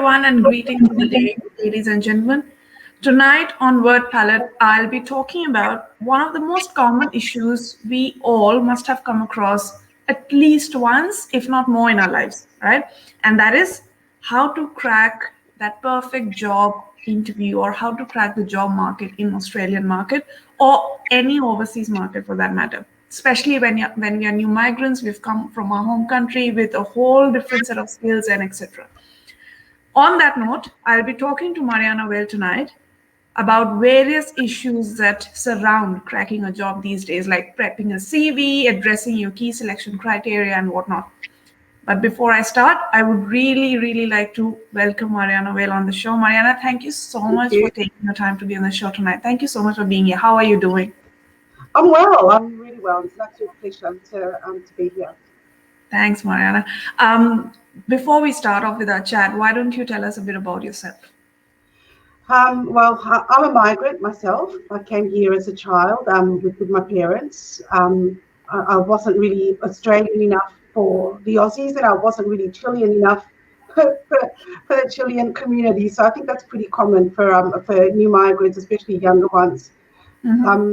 everyone, and greetings of the day, ladies and gentlemen. Tonight on Word Palette, I'll be talking about one of the most common issues we all must have come across at least once, if not more, in our lives, right? And that is how to crack that perfect job interview, or how to crack the job market in Australian market or any overseas market for that matter. Especially when we are new migrants, we've come from our home country with a whole different set of skills and etc. On that note, I'll be talking to Mariana tonight about various issues that surround cracking a job these days, like prepping a CV, addressing your key selection criteria, and whatnot. But before I start, I would really, really like to welcome Mariana on the show. Mariana, thank you so much for taking the time to be on the show tonight. Thank you so much for being here. How are you doing? I'm well. I'm really well. It's an absolute pleasure to be here. Thanks, Mariana. Before we start off with our chat, why don't you tell us a bit about yourself? Well, I'm a migrant myself. I came here as a child with my parents. I wasn't really Australian enough for the Aussies, and I wasn't really Chilean enough for the Chilean community. So I think that's pretty common for new migrants, especially younger ones. Mm-hmm.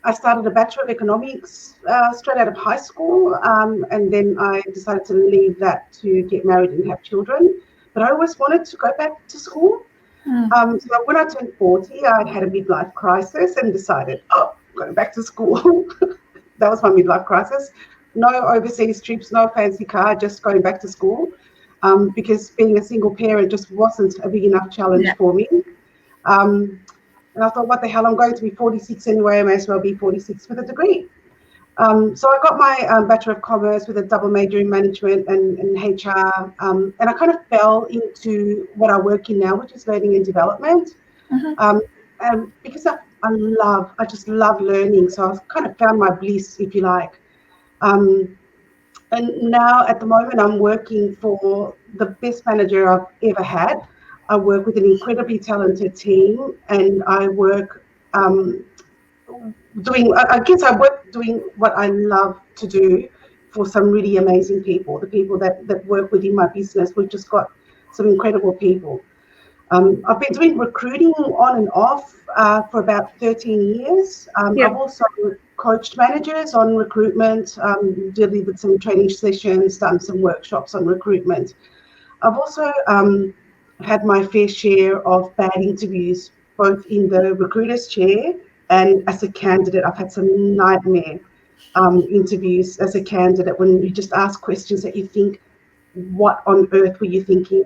I started a Bachelor of Economics straight out of high school, and then I decided to leave that to get married and have children. But I always wanted to go back to school. So when I turned 40, I had a midlife crisis and decided, going back to school. That was my midlife crisis. No overseas trips, no fancy car, just going back to school, because being a single parent just wasn't a big enough challenge for me. And I thought, what the hell, I'm going to be 46 anyway, I may as well be 46 with a degree. So I got my Bachelor of Commerce with a double major in management and HR, and I kind of fell into what I work in now, which is learning and development. And because I just love learning, so I kind of found my bliss, if you like. And now at the moment, I'm working for the best manager I've ever had. I work with an incredibly talented team, and I work doing what I love to do for some really amazing people, the people that work within my business. We've just got some incredible people. I've been doing recruiting on and off for about 13 years. I've also coached managers on recruitment, delivered some training sessions, done some workshops on recruitment. I've also had my fair share of bad interviews, both in the recruiter's chair and as a candidate. I've had some nightmare interviews as a candidate when you just ask questions that you think, what on earth were you thinking?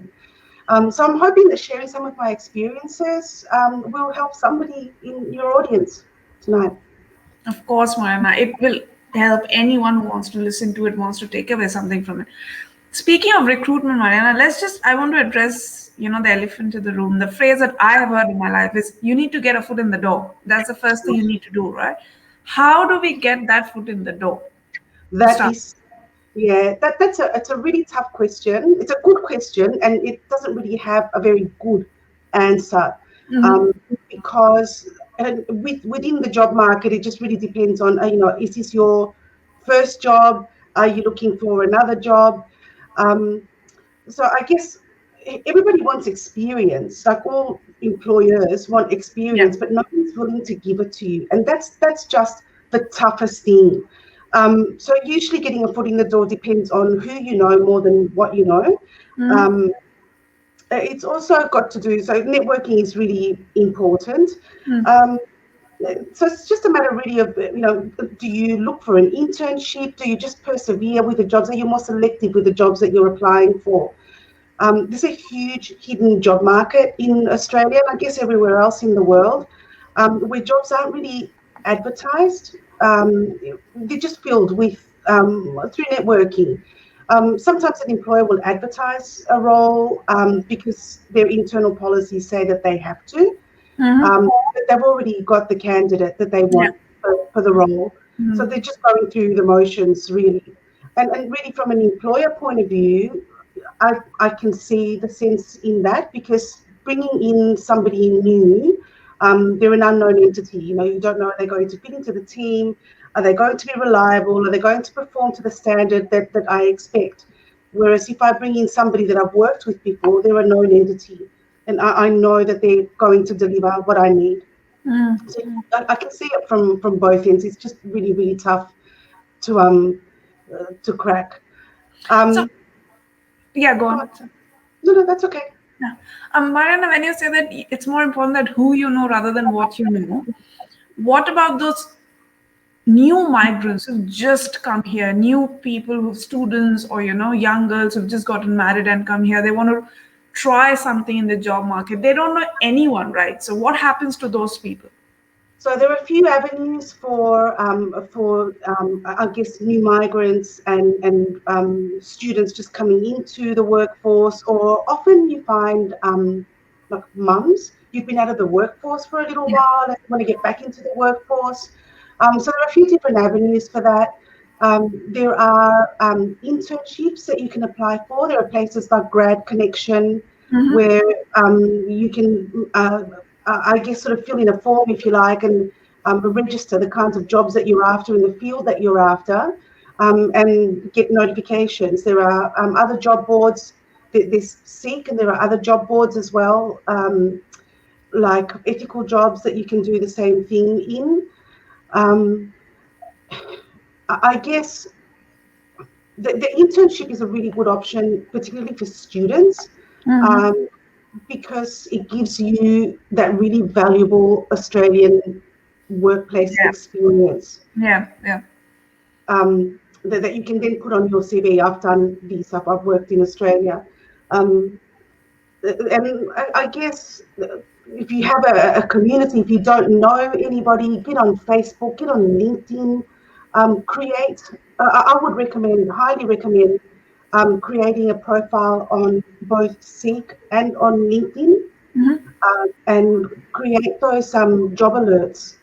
So I'm hoping that sharing some of my experiences will help somebody in your audience tonight. Of course, Mariana, it will help anyone who wants to listen to it, wants to take away something from it. Speaking of recruitment, Mariana, I want to address, the elephant in the room. The phrase that I have heard in my life is, you need to get a foot in the door. That's the first thing you need to do, right? How do we get that foot in the door? That's a really tough question. It's a good question, and it doesn't really have a very good answer, because within the job market, it just really depends on, is this your first job? Are you looking for another job? So I guess everybody wants experience. Like, all employers want experience, but nobody's willing to give it to you, and that's just the toughest thing. So usually getting a foot in the door depends on who you know more than what you know. It's also got to do, so networking is really important. So it's just a matter really of, do you look for an internship? Do you just persevere with the jobs? Are you more selective with the jobs that you're applying for? There's a huge hidden job market in Australia, and I guess everywhere else in the world, where jobs aren't really advertised. They're just filled with through networking. Sometimes an employer will advertise a role because their internal policies say that they have to. But they've already got the candidate that they want for the role. So they're just going through the motions, really. And really, from an employer point of view, I can see the sense in that, because bringing in somebody new, they're an unknown entity. You don't know, are they going to fit into the team? Are they going to be reliable? Are they going to perform to the standard that I expect? Whereas if I bring in somebody that I've worked with before, they're a known entity, and I know that they're going to deliver what I need. So I can see it from both ends. It's just really, really tough to crack. So, yeah, go Go on. on. No, that's okay. Yeah. Mariana, when you say that it's more important that who you know rather than what you know, what about those new migrants who've just come here, new people, who students or young girls who've just gotten married and come here? They want to try something in the job market. They don't know anyone, right? So what happens to those people? So there are a few avenues for I guess new migrants and students just coming into the workforce, or often you find like mums, you've been out of the workforce for a little Yeah. while and want to get back into the workforce. So there are a few different avenues for that. There are internships that you can apply for. There are places like Grad Connection where you can I guess sort of fill in a form, if you like, and register the kinds of jobs that you're after in the field that you're after, and get notifications. There are other job boards. There's Seek, and there are other job boards as well, like ethical jobs that you can do the same thing in. I guess the internship is a really good option, particularly for students. Because it gives you that really valuable Australian workplace Yeah. experience, Yeah. Yeah. that you can then put on your CV. I've done this. I've worked in Australia. Um, and I guess if you have a community, if you don't know anybody, get on Facebook, get on LinkedIn, create. I would recommend, highly recommend, creating a profile on both Seek and on LinkedIn, and create those job alerts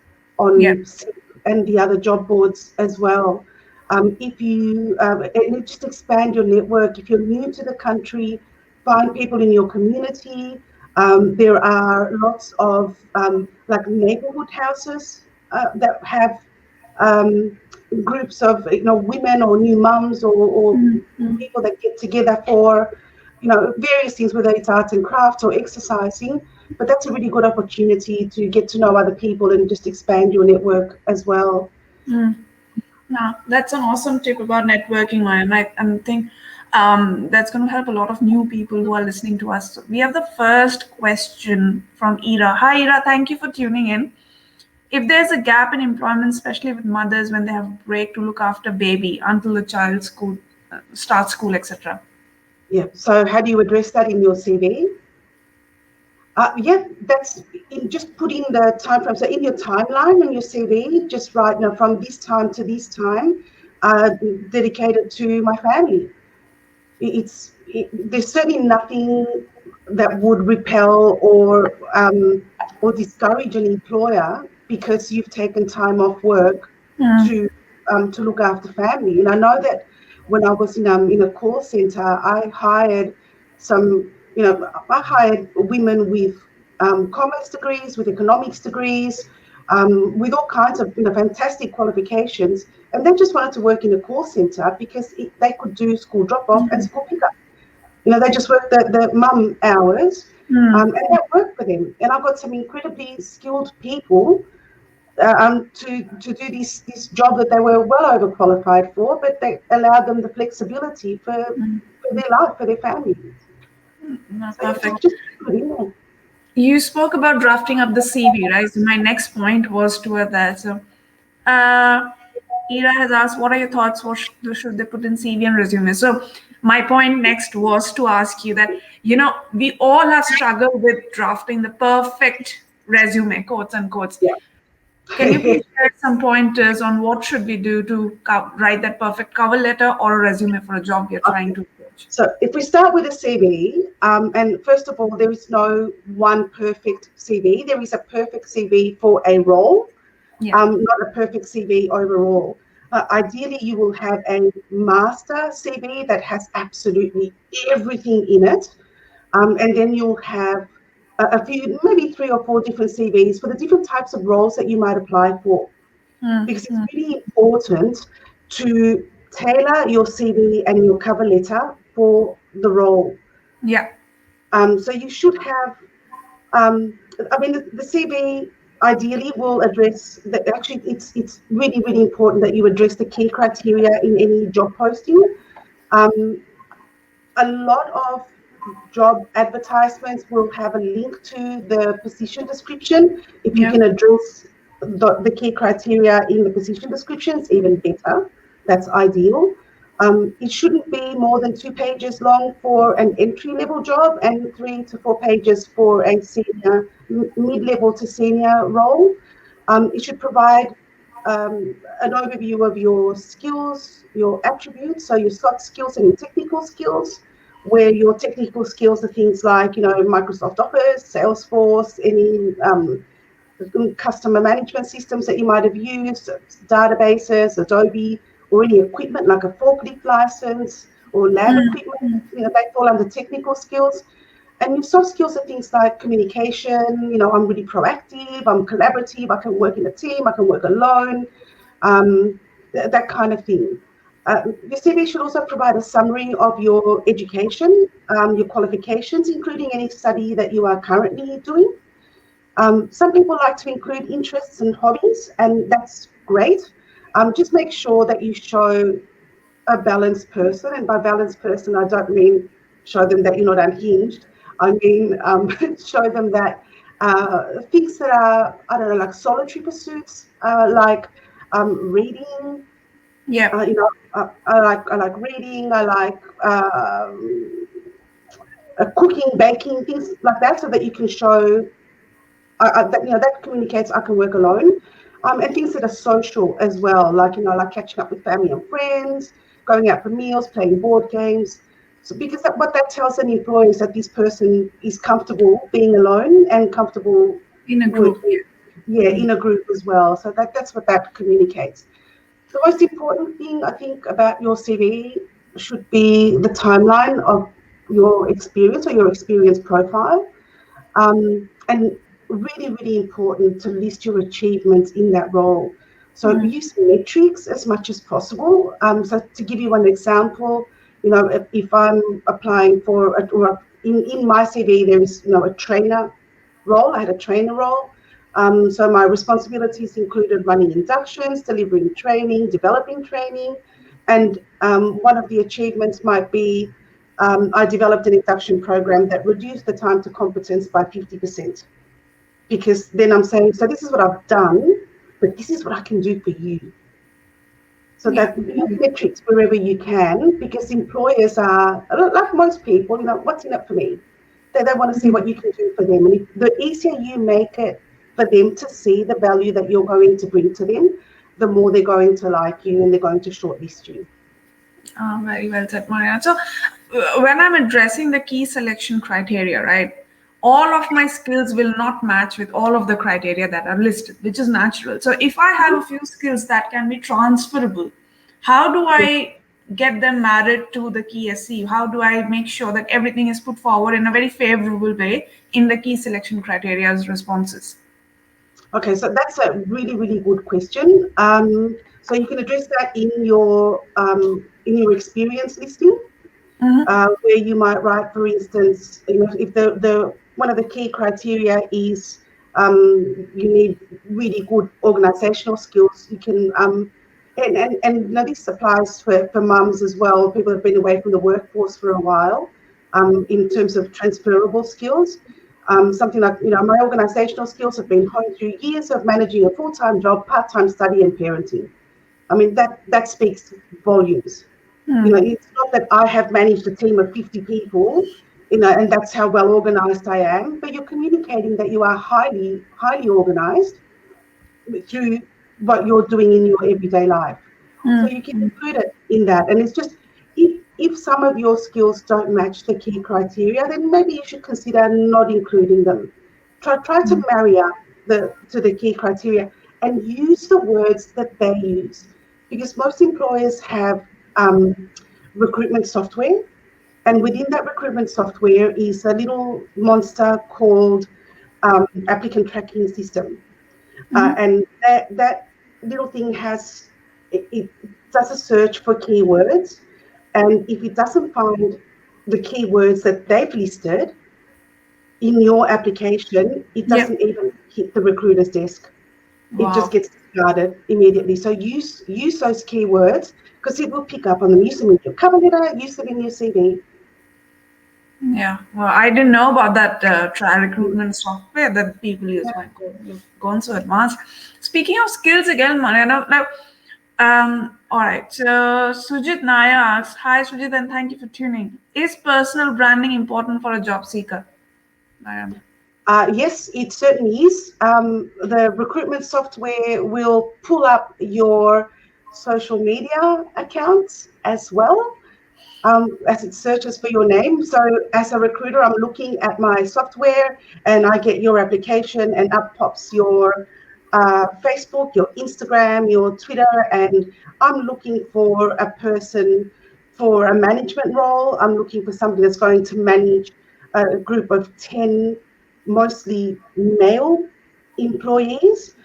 Yeah. on Seek and the other job boards as well. If you and just expand your network. If you're new to the country, find people in your community. There are lots of like neighborhood houses that have groups of women or new mums, or people that get together for various things, whether it's arts and crafts or exercising. But that's a really good opportunity to get to know other people and just expand your network as well. Yeah, that's an awesome tip about networking, Maya. And I think that's going to help a lot of new people who are listening to us. So we have the first question from Ira. Hi, Ira. Thank you for tuning in. If there's a gap in employment, especially with mothers when they have a break to look after baby until the child starts school, etc. Yeah. So how do you address that in your CV? Yeah, that's just put in the time frame. So in your timeline on your CV, just write, from this time to this time, dedicated to my family. There's certainly nothing that would repel or discourage an employer because you've taken time off work to look after family. And I know that when I was in a call center, I hired women with commerce degrees, with economics degrees, with all kinds of fantastic qualifications, and they just wanted to work in a call center because they could do school drop off and school pickup. They just worked the mum hours, and that worked for them. And I've got some incredibly skilled people to do this job that they were well overqualified for, but they allowed them the flexibility for their life, for their family. So Perfect. just put it in there. You spoke about drafting up the CV, right? So my next point was toward that. So, Ira has asked, what are your thoughts? What should they put in CV and resume? So, my point next was to ask you that, we all have struggled with drafting the perfect resume, quotes and quotes. Yeah. Can you please share some pointers on what should we do to write that perfect cover letter or a resume for a job you're trying to approach? So if we start with a CV, and first of all, there is no one perfect CV. There is a perfect CV for a role, not a perfect CV overall. Ideally, you will have a master CV that has absolutely everything in it, and then you'll have a few, maybe 3 or 4 different CVs for the different types of roles that you might apply for. Because it's really important to tailor your CV and your cover letter for the role. Yeah. So you should have, the CV ideally will address that. Actually, it's really, really important that you address the key criteria in any job posting. Um, a lot of job advertisements will have a link to the position description. If you Yeah. can address the key criteria in the position description, it's even better. That's ideal. It shouldn't be more than 2 pages long for an entry-level job and 3 to 4 pages for a senior, mid-level to senior role. It should provide an overview of your skills, your attributes, so your soft skills and your technical skills, where your technical skills are things like, Microsoft Office, Salesforce, any customer management systems that you might have used, databases, Adobe, or any equipment like a forklift license or lab equipment, they fall under technical skills. And your soft skills are things like communication, I'm really proactive, I'm collaborative, I can work in a team, I can work alone, that kind of thing. Your CV should also provide a summary of your education, your qualifications, including any study that you are currently doing. Some people like to include interests and hobbies, and that's great. Just make sure that you show a balanced person, and by balanced person, I don't mean show them that you're not unhinged. I mean show them that things that are, I don't know, like solitary pursuits, like reading. Yeah. I like reading. I like cooking, baking, things like that, so that you can show that communicates I can work alone. And things that are social as well, like catching up with family and friends, going out for meals, playing board games. So because what that tells an employer is that this person is comfortable being alone and comfortable In a group. working, in a group as well. So that's what that communicates. The most important thing I think about your CV should be the timeline of your experience or your experience profile. And really, really important to list your achievements in that role. So use metrics as much as possible. So to give you one example, if I'm applying for, in my CV, there is, a trainer role. I had a trainer role. So my responsibilities included running inductions, delivering training, developing training, and one of the achievements might be I developed an induction program that reduced the time to competence by 50%. Because then I'm saying, so this is what I've done, but this is what I can do for you. So that use metrics wherever you can, because employers are, like most people, what's in it for me? They want to see what you can do for them. And the easier you make it for them to see the value that you're going to bring to them, the more they're going to like you and they're going to shortlist you. Very well said, Mariana. So, when I'm addressing the key selection criteria, right, all of my skills will not match with all of the criteria that are listed, which is natural. So, if I have a few skills that can be transferable, how do I get them married to the key SC? How do I make sure that everything is put forward in a very favorable way in the key selection criteria's responses? Okay, so that's a really, really good question. So you can address that in your experience listing, where you might write, for instance, if the one of the key criteria is you need really good organisational skills. You can and this applies for mums as well. People have been away from the workforce for a while. In terms of transferable skills. Something like, my organisational skills have been honed through years of managing a full-time job, part-time study and parenting. I mean, that speaks volumes. It's not that I have managed a team of 50 people, and that's how well organised I am, but you're communicating that you are highly, highly organised through what you're doing in your everyday life. So you can include it in that. And it's just, if some of your skills don't match the key criteria, then maybe you should consider not including them. Try to marry up to the key criteria and use the words that they use. Because most employers have recruitment software. And within that recruitment software is a little monster called applicant tracking system. And that little thing it does a search for keywords, and if it doesn't find the keywords that they've listed in your application, it doesn't even hit the recruiter's desk. It just Wow. gets discarded immediately. So use those keywords because it will pick up on them. Use them in your cover letter, use them in your CV. Yeah, well, I didn't know about that trial recruitment software that people use. Yeah. My God, you've gone so advanced. Speaking of skills again, Mariana, now, all right. So Sujit Naya asks, "Hi Sujit, and thank you for tuning. Is personal branding important for a job seeker?" Mariana. Yes, it certainly is. The recruitment software will pull up your social media accounts as well. As it searches for your name. So as a recruiter, I'm looking at my software and I get your application and up pops your Facebook, your Instagram, your Twitter, and I'm looking for a person for a management role. I'm looking for somebody that's going to manage a group of 10, mostly male employees.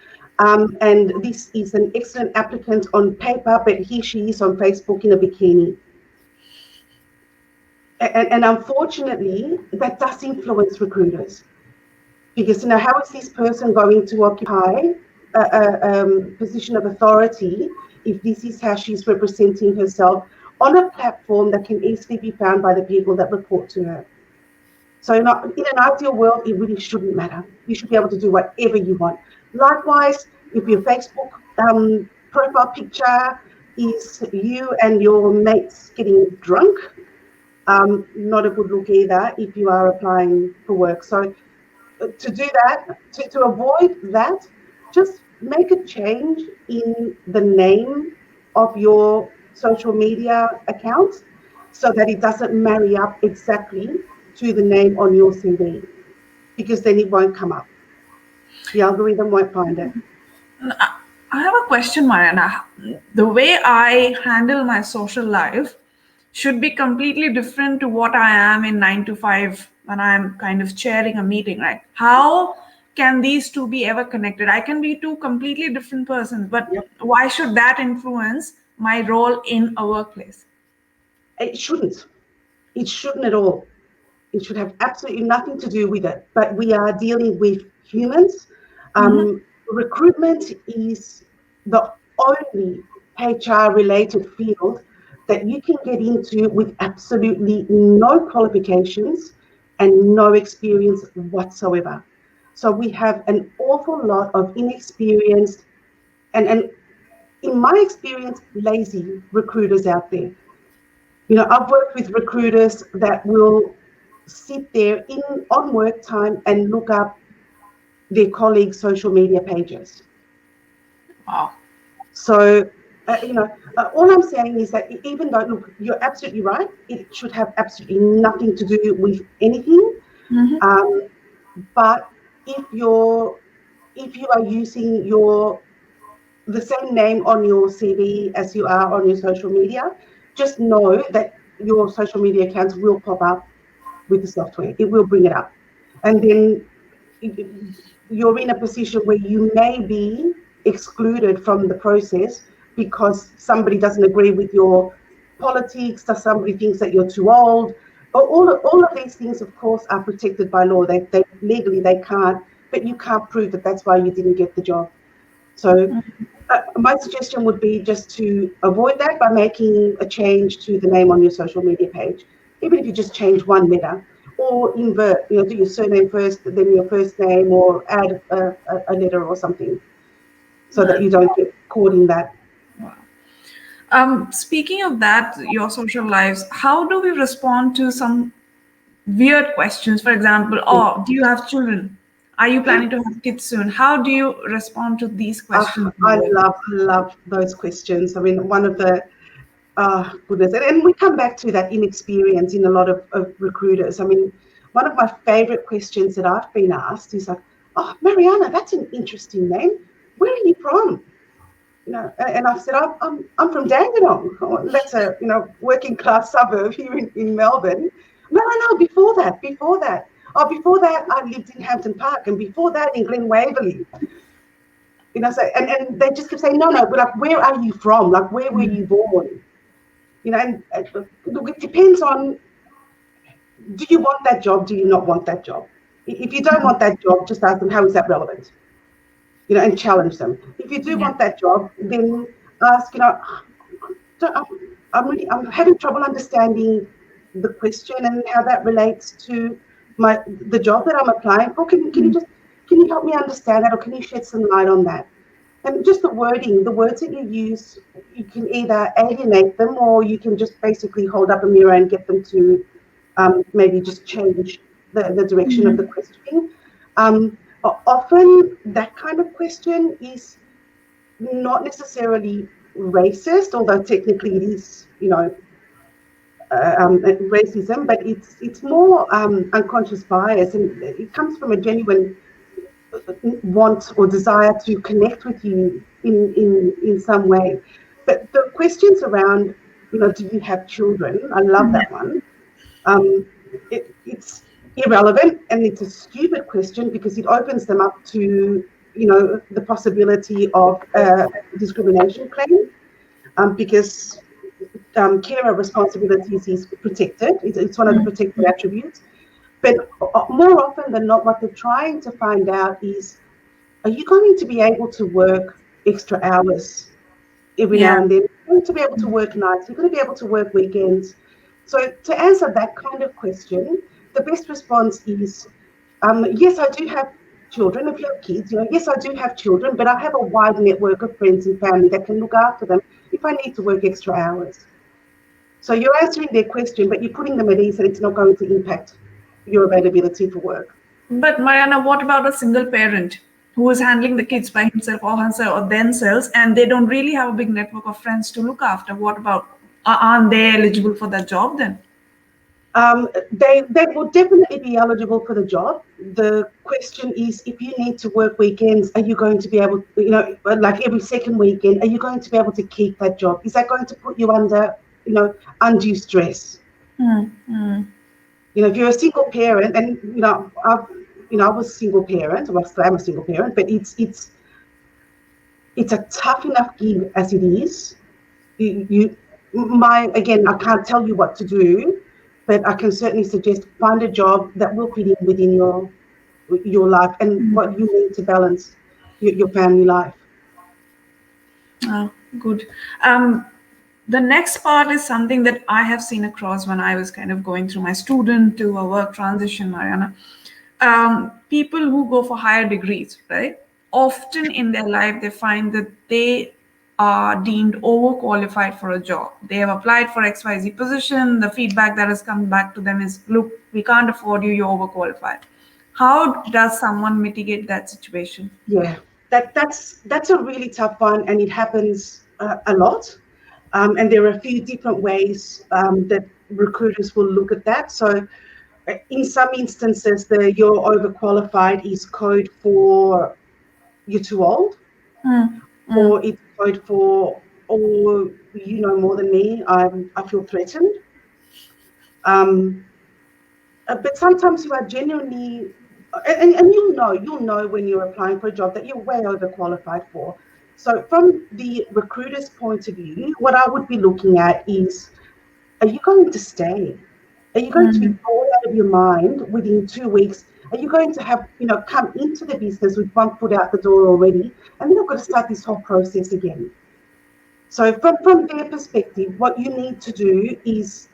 And this is an excellent applicant on paper, but she is on Facebook in a bikini. And unfortunately, that does influence recruiters because how is this person going to occupy a position of authority if this is how she's representing herself on a platform that can easily be found by the people that report to her? So in an ideal world, it really shouldn't matter. You should be able to do whatever you want. Likewise, if your Facebook profile picture is you and your mates getting drunk, not a good look either if you are applying for work. So to do that, to avoid that, just make a change in the name of your social media account so that it doesn't marry up exactly to the name on your CV, because then it won't come up. The algorithm won't find it. I have a question, Mariana. The way I handle my social life should be completely different to what I am in 9 to 5 when I'm kind of chairing a meeting, right? How can these two be ever connected? I can be two completely different persons, but Yep. why should that influence my role in a workplace? It shouldn't. It shouldn't at all. It should have absolutely nothing to do with it. But we are dealing with humans. Mm-hmm. Recruitment is the only HR related field that you can get into with absolutely no qualifications and no experience whatsoever. So we have an awful lot of inexperienced and in my experience, lazy recruiters out there. I've worked with recruiters that will sit there on work time and look up their colleagues' social media pages. Wow. So, all I'm saying is that even though, look, you're absolutely right, it should have absolutely nothing to do with anything. Mm-hmm. But if you are using the same name on your CV as you are on your social media, just know that your social media accounts will pop up with the software. It will bring it up. And then you're in a position where you may be excluded from the process because somebody doesn't agree with your politics, or somebody thinks that you're too old. All of these things, of course, are protected by law. They legally they can't, but you can't prove that that's why you didn't get the job. So my suggestion would be just to avoid that by making a change to the name on your social media page, even if you just change one letter, or invert, do your surname first, then your first name, or add a letter or something, so that you don't get caught in that. Speaking of that, your social lives, how do we respond to some weird questions? For example, oh, do you have children? Are you planning to have kids soon? How do you respond to these questions? I love those questions. I mean, one of the goodness, and we come back to that inexperience in a lot of recruiters. I mean, one of my favorite questions that I've been asked is like, "Oh, Mariana, that's an interesting name. Where are you from?" And I've said, I'm from Dandenong. Oh, that's a working class suburb here in Melbourne. No, before that. Oh, before that, I lived in Hampton Park, and before that in Glen Waverley. So and they just kept saying, no, but like, where are you from? Like, where were you born? And look, it depends on do you want that job? Do you not want that job? If you don't want that job, just ask them, how is that relevant? And challenge them. If you do Yeah. want that job, then ask, I'm having trouble understanding the question and how that relates to the job that I'm applying for. Can you help me understand that, or can you shed some light on that? And just the wording, the words that you use, you can either alienate them, or you can just basically hold up a mirror and get them to maybe just change the direction of the questioning. Often that kind of question is not necessarily racist, although technically it is, racism, but it's more unconscious bias, and it comes from a genuine want or desire to connect with you in some way. But the questions around, do you have children? I love that one. It's irrelevant, and it's a stupid question because it opens them up to, the possibility of a discrimination claim, because carer responsibilities is protected. It's one of the protected attributes. But more often than not, what they're trying to find out is, are you going to be able to work extra hours every now Yeah. and then? You're going to be able to work nights. You're going to be able to work weekends. So to answer that kind of question, the best response is, yes, I do have children. If you have kids, yes, I do have children, but I have a wide network of friends and family that can look after them if I need to work extra hours. So you're answering their question, but you're putting them at ease that it's not going to impact your availability for work. But Mariana, what about a single parent who is handling the kids by himself or herself or themselves, and they don't really have a big network of friends to look after? What about, aren't they eligible for that job then? They will definitely be eligible for the job. The question is, if you need to work weekends, are you going to be able, like every second weekend, are you going to be able to keep that job? Is that going to put you under, undue stress? If you're a single parent, and I was a single parent, well, still am a single parent, but it's a tough enough gig as it is. Again, I can't tell you what to do, but I can certainly suggest find a job that will fit in within your life and what you need to balance your family life. Oh, good. The next part is something that I have seen across when I was kind of going through my student to a work transition, Mariana. People who go for higher degrees, right? Often in their life, they find that they are deemed overqualified for a job. They have applied for XYZ position. The feedback that has come back to them is, look, we can't afford you, you're overqualified. How does someone mitigate that situation? Yeah, that's a really tough one, and it happens a lot. And there are a few different ways that recruiters will look at that. So in some instances, the you're overqualified is code for you're too old, or it's code for, oh, you know more than me, I feel threatened. But sometimes you are genuinely, and you'll know when you're applying for a job that you're way overqualified for. So from the recruiter's point of view, what I would be looking at is, are you going to stay? Are you going to be bored out of your mind within 2 weeks? Are you going to have, come into the business with one foot out the door already, and then you've got to start this whole process again? So from their perspective, what you need to do is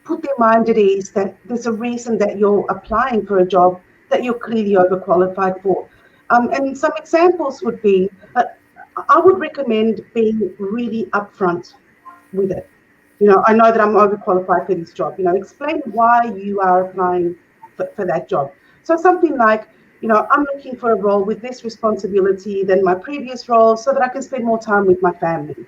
put their mind at ease that there's a reason that you're applying for a job that you're clearly overqualified for. And some examples would be, I would recommend being really upfront with it. I know that I'm overqualified for this job. Explain why you are applying for that job. So something like, I'm looking for a role with less responsibility than my previous role so that I can spend more time with my family.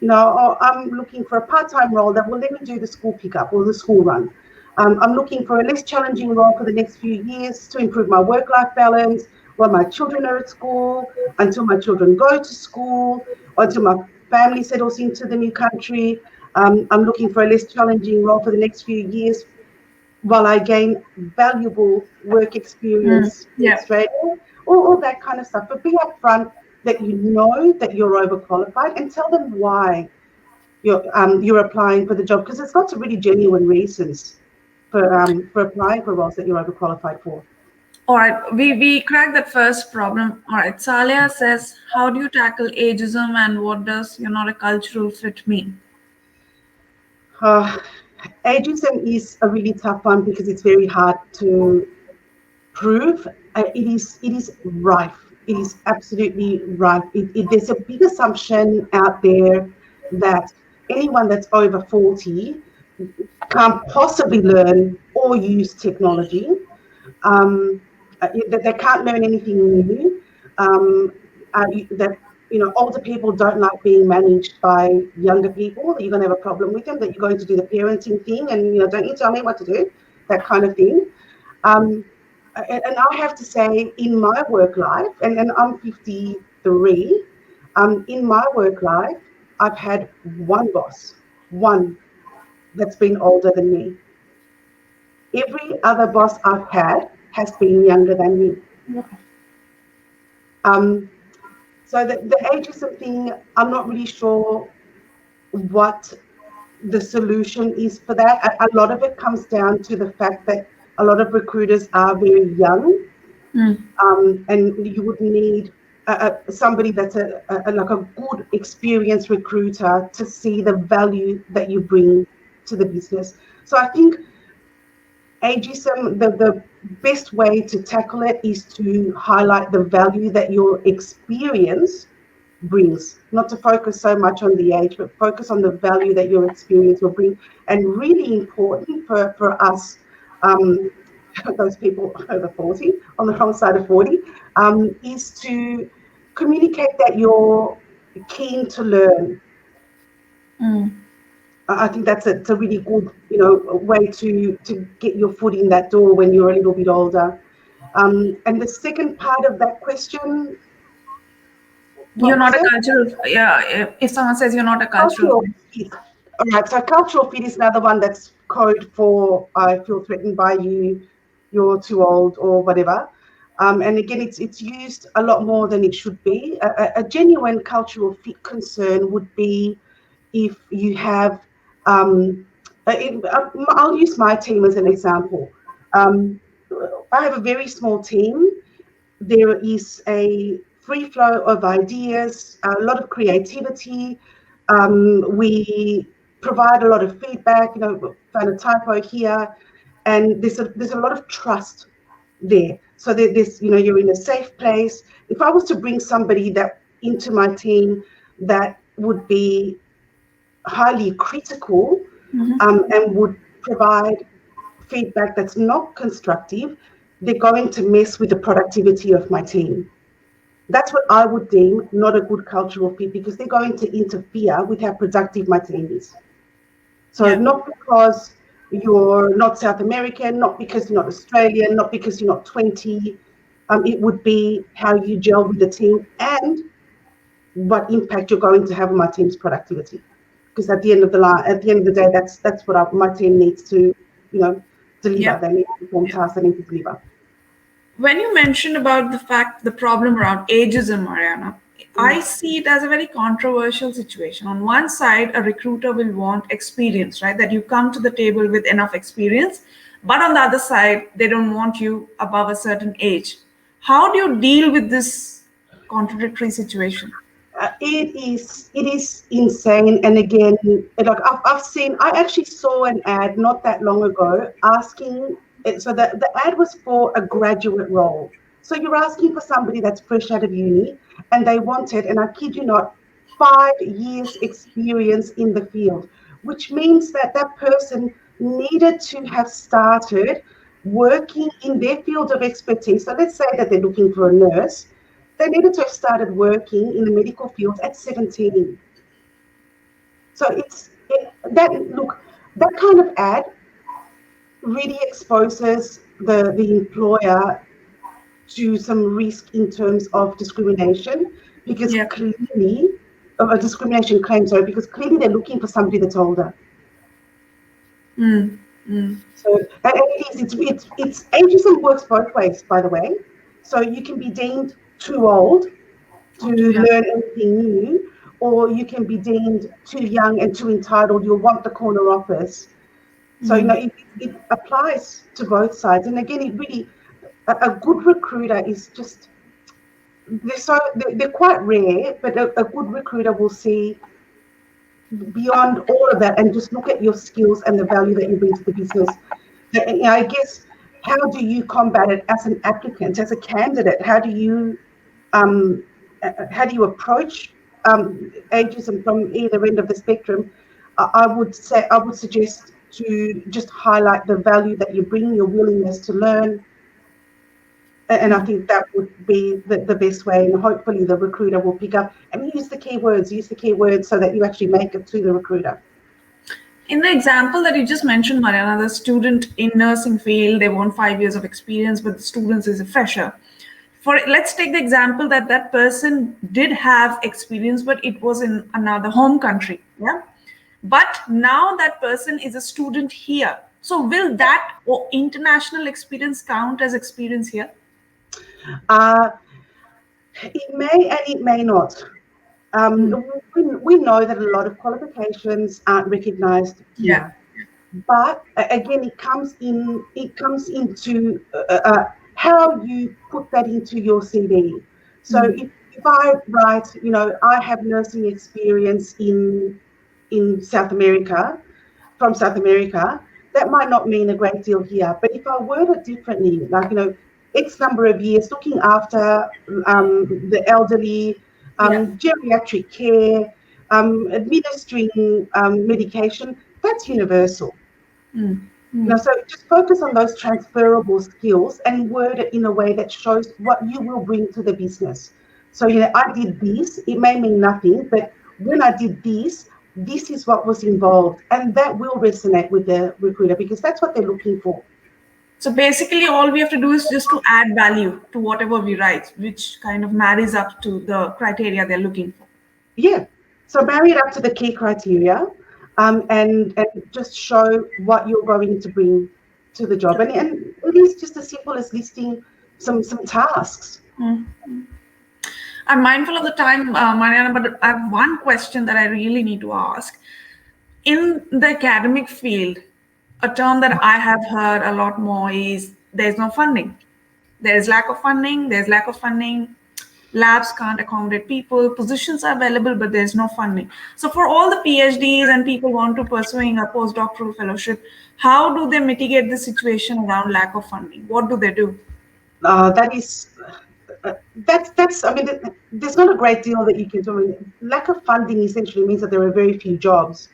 Or I'm looking for a part-time role that will let me do the school pickup or the school run. I'm looking for a less challenging role for the next few years to improve my work-life balance while my children are at school, until my children go to school, or until my family settles into the new country. I'm looking for a less challenging role for the next few years while I gain valuable work experience in Yeah. Australia, all that kind of stuff. But be upfront that you know that you're overqualified, and tell them why you're applying for the job, because there's lots of really genuine reasons for applying for roles that you're overqualified for. All right, we cracked that first problem. All right, Salia says, how do you tackle ageism and what does you're not a cultural fit mean? Uh, Ageism is a really tough one because it's very hard to prove. It is rife. It is absolutely rife. There's a big assumption out there that anyone that's over 40 can't possibly learn or use technology. That they can't learn anything new. That older people don't like being managed by younger people. That you're going to have a problem with them. That you're going to do the parenting thing, and don't you tell me what to do, that kind of thing. Um, and I have to say, in my work life, and I'm 53. In my work life, I've had one boss, one that's been older than me. Every other boss I've had has been younger than me. Okay. Um, so the ageism thing, I'm not really sure what the solution is for that. A lot of it comes down to the fact that a lot of recruiters are very young, and you would need somebody that's like a good experienced recruiter to see the value that you bring to the business. So I think ageism, the best way to tackle it is to highlight the value that your experience brings, not to focus so much on the age, but focus on the value that your experience will bring. And really important for us, those people over 40, on the wrong side of 40, is to communicate that you're keen to learn. I think that's a really good, way to get your foot in that door when you're a little bit older. And the second part of that question, You're what was not a it? cultural, yeah. If someone says you're not a cultural Cultural fit, fit. All right. So cultural fit is another one that's code for I feel threatened by you, you're too old, or whatever. And again, it's used a lot more than it should be. A genuine cultural fit concern would be if you have. I'll use my team as an example. Um, I have a very small team. There is a free flow of ideas, a lot of creativity. We provide a lot of feedback. Found a typo here, and there's a lot of trust there. So there's you're in a safe place. If I was to bring somebody that into my team that would be highly critical, and would provide feedback that's not constructive, they're going to mess with the productivity of my team. That's what I would deem not a good cultural fit, because they're going to interfere with how productive my team is. So yeah. not because you're not South American, not because you're not Australian, not because you're not 20. It would be how you gel with the team and what impact you're going to have on my team's productivity. Because at the end of the day, that's what my team needs to, deliver. Yeah. They need to perform Yeah. tasks they need to deliver. When you mentioned about the problem around ageism, Mariana, I see it as a very controversial situation. On one side, a recruiter will want experience, right? That you come to the table with enough experience. But on the other side, they don't want you above a certain age. How do you deal with this contradictory situation? It is insane. And again, like I actually saw an ad not that long ago asking. So the ad was for a graduate role. So you're asking for somebody that's fresh out of uni, and they wanted, and I kid you not, 5 years experience in the field, which means that that person needed to have started working in their field of expertise. So let's say that they're looking for a nurse. They needed to have started working in the medical field at 17. So that kind of ad really exposes the employer to some risk in terms of discrimination, because Yeah. clearly, of a discrimination claim, sorry, because clearly they're looking for somebody that's older. Mm, mm, So and it's ageism works both ways, by the way. So you can be deemed too old to yeah. learn anything new, or you can be deemed too young and too entitled. You'll want the corner office. So, it applies to both sides. And again, it really, a good recruiter is just, they're quite rare, but a good recruiter will see beyond all of that and just look at your skills and the value that you bring to the business. And, I guess, how do you combat it as an applicant, as a candidate? Um, how do you approach ageism from either end of the spectrum? I would suggest to just highlight the value that you bring, your willingness to learn, and I think that would be the best way. And hopefully the recruiter will pick up and use the keywords so that you actually make it to the recruiter. In the example that you just mentioned, Mariana, the student in nursing field, they want 5 years of experience, but the student is a fresher. Let's take the example that that person did have experience, but it was in another home country. Yeah. But now that person is a student here. So will that international experience count as experience here? It may and it may not. We know that a lot of qualifications aren't recognised here. But again, it comes into how you put that into your CV. So if I write, I have nursing experience in South America, from South America, that might not mean a great deal here. But if I word it differently, like, X number of years looking after the elderly, geriatric care, administering medication, that's universal. So just focus on those transferable skills and word it in a way that shows what you will bring to the business. So, I did this, it may mean nothing, but when I did this is what was involved. And that will resonate with the recruiter because that's what they're looking for. So basically all we have to do is just to add value to whatever we write, which kind of marries up to the criteria they're looking for. Yeah. So marry it up to the key criteria. And just show what you're going to bring to the job. And it is just as simple as listing some tasks. I'm mindful of the time, Mariana, but I have one question that I really need to ask. In the academic field, a term that I have heard a lot more is there's no funding. There's lack of funding. Labs can't accommodate people, positions are available, but there's no funding. So for all the PhDs and people want to pursuing a postdoctoral fellowship, how do they mitigate the situation around lack of funding? What do they do? That's, I mean, there's not a great deal that you can do. I mean, lack of funding essentially means that there are very few jobs.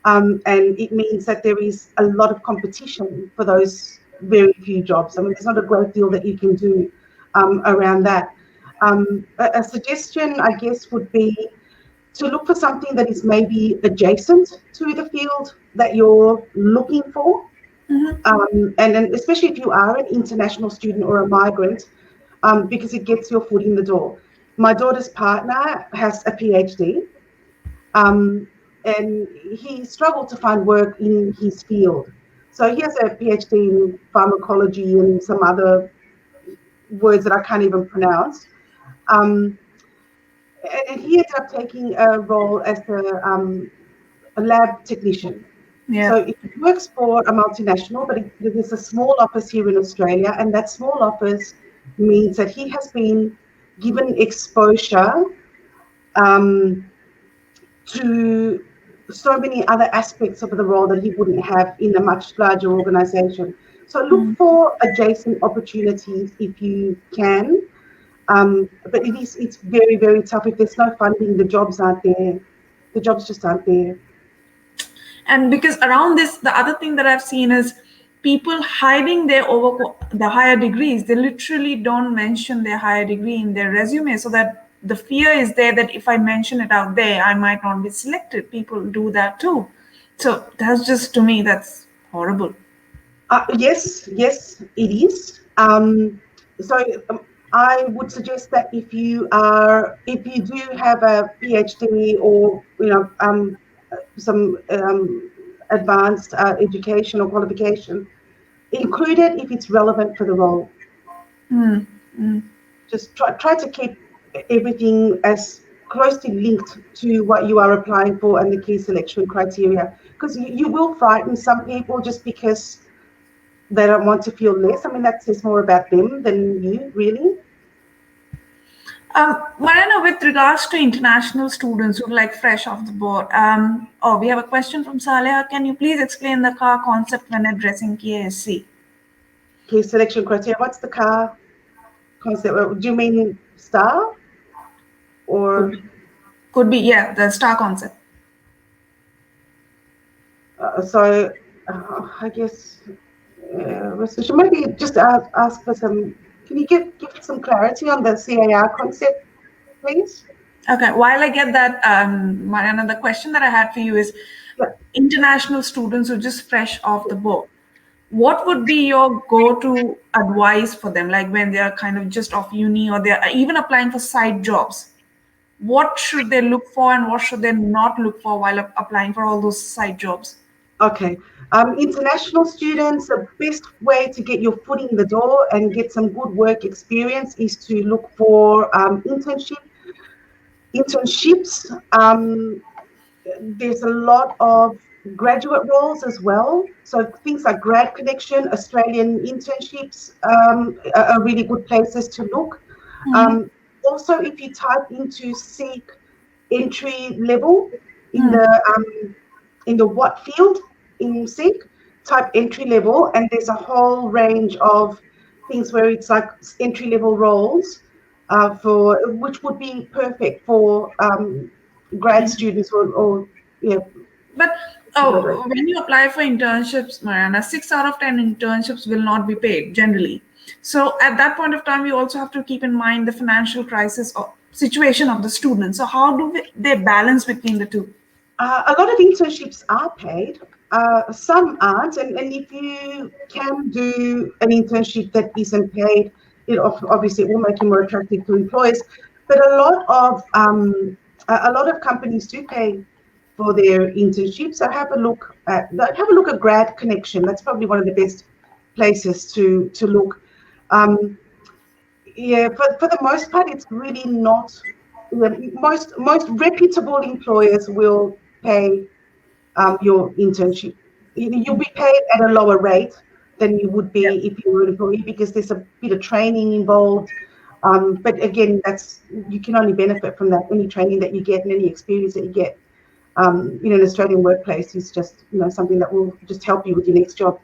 And it means that there is a lot of competition for those very few jobs. I mean, there's not a great deal that you can do around that. A suggestion, I guess, would be to look for something that is maybe adjacent to the field that you're looking for. And then especially if you are an international student or a migrant, because it gets your foot in the door. My daughter's partner has a PhD, and he struggled to find work in his field. So he has a PhD in pharmacology and some other words that I can't even pronounce. And he ended up taking a role as a lab technician. Yeah. So he works for a multinational, but there's a small office here in Australia, and that small office means that he has been given exposure to so many other aspects of the role that he wouldn't have in a much larger organization. So look for adjacent opportunities if you can. But it's very, very tough. If there's no funding, the jobs aren't there. The jobs just aren't there. And because around this, the other thing that I've seen is people hiding the higher degrees. They literally don't mention their higher degree in their resume, so that the fear is there that if I mention it out there, I might not be selected. People do that too. So that's just, to me, that's horrible. Yes, it is. I would suggest that if you do have a PhD or some advanced education or qualification, include it if it's relevant for the role. Just try to keep everything as closely linked to what you are applying for and the key selection criteria, because you will frighten some people just because they don't want to feel less. I mean, that says more about them than you, really. Mariana, with regards to international students who are like fresh off the board, we have a question from Saleha. Can you please explain the car concept when addressing KSC? Key selection criteria. What's the car concept? Do you mean star Could or? be, could be, yeah, the star concept. I guess Should maybe just ask for some. Can you give some clarity on the CAR concept, please? Okay, while I get that, Mariana, the question that I had for you is Yeah. international students who are just fresh off the boat. What would be your go-to advice for them, like when they are kind of just off uni or they're even applying for side jobs? What should they look for and what should they not look for while applying for all those side jobs? Okay. International students, the best way to get your foot in the door and get some good work experience is to look for internships. There's a lot of graduate roles as well. So things like Grad Connection, Australian internships are really good places to look. Mm, Also, if you type into Seek entry level in mm, the what field in Seek, type entry level, and there's a whole range of things where it's like entry level roles for which would be perfect for grad yeah. students or yeah. But when you apply for internships, Mariana, 6 out of 10 internships will not be paid generally. So at that point of time, we also have to keep in mind the financial crisis or situation of the students. So how do they balance between the two? A lot of internships are paid. Some aren't, and if you can do an internship that isn't paid, obviously it will make you more attractive to employers. But a lot of companies do pay for their internships. So have a look at Grad Connection. That's probably one of the best places to look. Um, yeah, for the most part, it's really not. Yeah, most reputable employers will pay your internship. You'll be paid at a lower rate than you would Yeah. be if you were an employee because there's a bit of training involved. But again, you can only benefit from that. Any training that you get and any experience that you get in an Australian workplace is just something that will just help you with your next job.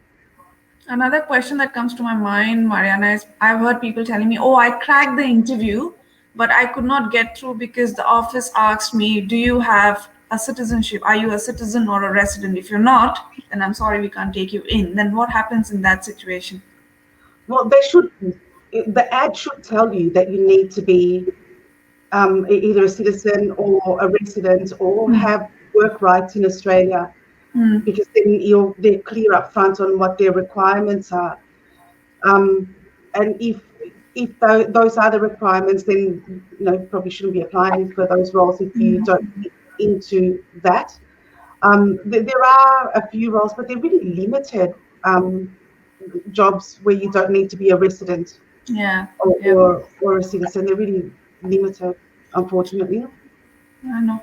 Another question that comes to my mind, Mariana, is I've heard people telling me, oh, I cracked the interview, but I could not get through because the office asked me, do you have a citizenship? Are you a citizen or a resident? If you're not, then I'm sorry, we can't take you in. Then what happens in that situation? Well, the ad should tell you that you need to be either a citizen or a resident or Hmm. have work rights in Australia, Hmm. because then they're clear up front on what their requirements are. And if those are the requirements, then probably shouldn't be applying for those roles if you don't fit into that. There are a few roles, but they're really limited jobs where you don't need to be a resident Yeah, or, yeah, or, or a citizen. They're really limited, unfortunately. I know.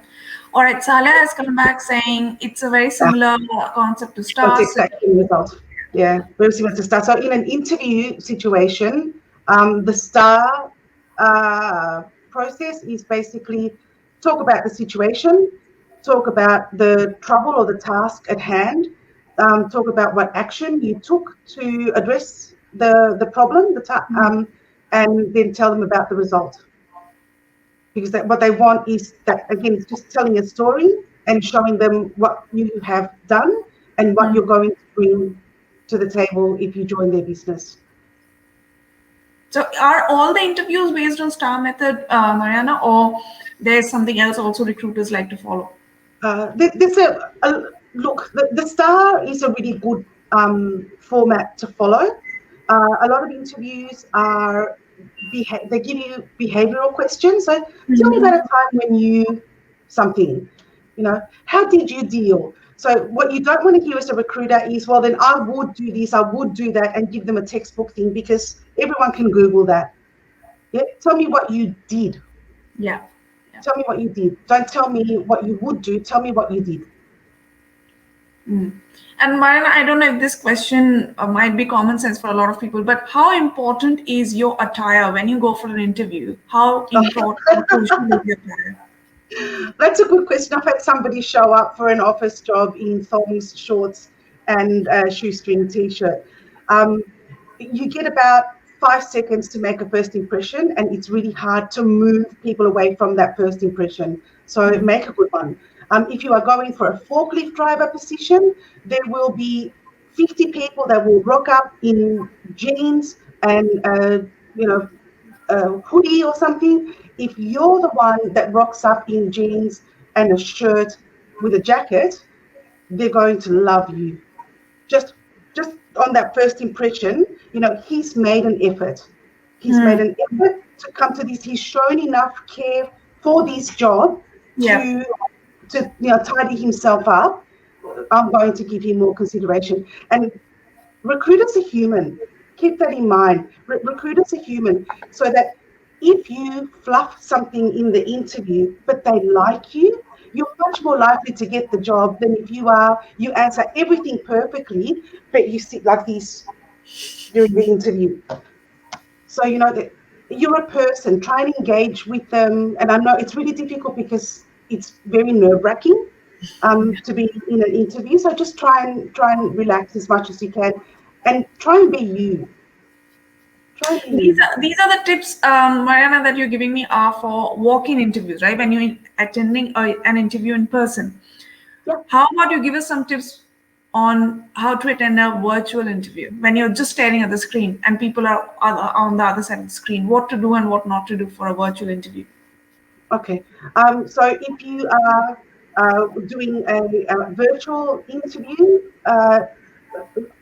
All right, Saleh has come back saying it's a very Yeah, similar concept to that's the stars. exact same result. Yeah, very similar to STAR. So in an interview situation, the STAR process is basically talk about the situation, talk about the trouble or the task at hand, talk about what action you took to address the problem, and then tell them about the result. Because what they want is that, again, it's just telling a story and showing them what you have done and what Mm. you're going to bring to the table if you join their business. So are all the interviews based on star method, Mariana, or there's something else also recruiters like to follow? There's a look. The STAR is a really good format to follow. A lot of interviews are they give you behavioural questions. So tell me about a time when you something. How did you deal? So what you don't want to hear as a recruiter is, well, then I would do this, I would do that, and give them a textbook thing, because everyone can Google that. Yeah, tell me what you did. Yeah. Tell me what you did. Don't tell me what you would do. Tell me what you did. And Mariana, I don't know if this question might be common sense for a lot of people, but how important is your attire when you go for an interview? How important or crucial is your attire? That's a good question. I've had somebody show up for an office job in thongs, shorts, and a shoestring t-shirt. Um, you get about 5 seconds to make a first impression, and it's really hard to move people away from that first impression. So make a good one. If you are going for a forklift driver position, there will be 50 people that will rock up in jeans and a hoodie or something. If you're the one that rocks up in jeans and a shirt with a jacket, they're going to love you. Just on that first impression, he's made an effort. He's made an effort to come to this. He's shown enough care for this job Yeah. to tidy himself up. I'm going to give him more consideration. And recruiters are human. Keep that in mind. Recruiters are human. So that if you fluff something in the interview, but they like you, you're much more likely to get the job than if you answer everything perfectly, but you sit like this during the interview. So, that you're a person, try and engage with them. And I know it's really difficult because it's very nerve-wracking to be in an interview. So just try and relax as much as you can, and try and be you. These are the tips, Mariana, that you're giving me are for walk-in interviews, right? When you're attending an interview in person. Yeah. How about you give us some tips on how to attend a virtual interview when you're just staring at the screen and people are on the other side of the screen? What to do and what not to do for a virtual interview? Okay. So if you are doing a virtual interview,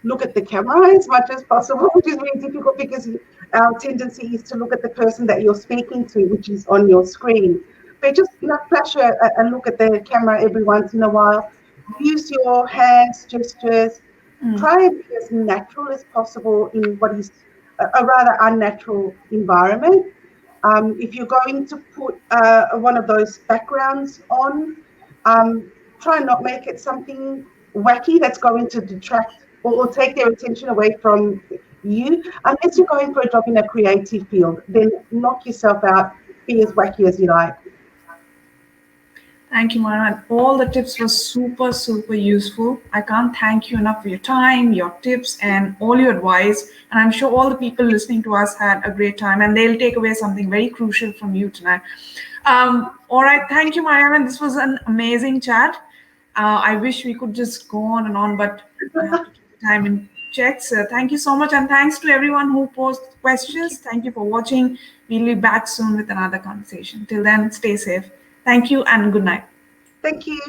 look at the camera as much as possible, which is really difficult because our tendency is to look at the person that you're speaking to, which is on your screen. But just flash a look at the camera every once in a while. Use your hands, gestures. Try and be as natural as possible in what is a rather unnatural environment. If you're going to put one of those backgrounds on, try and not make it something wacky that's going to detract or take their attention away from you. Unless you're going for a job in a creative field, then knock yourself out, be as wacky as you like. Thank you, Mariana. All the tips were super, super useful. I can't thank you enough for your time, your tips, and all your advice. And I'm sure all the people listening to us had a great time and they'll take away something very crucial from you tonight. All right. Thank you, Mariana. This was an amazing chat. I wish we could just go on and on, but I have to keep the time in check. So thank you so much. And thanks to everyone who posed questions. Thank you for watching. We'll be back soon with another conversation. Till then, stay safe. Thank you and good night. Thank you.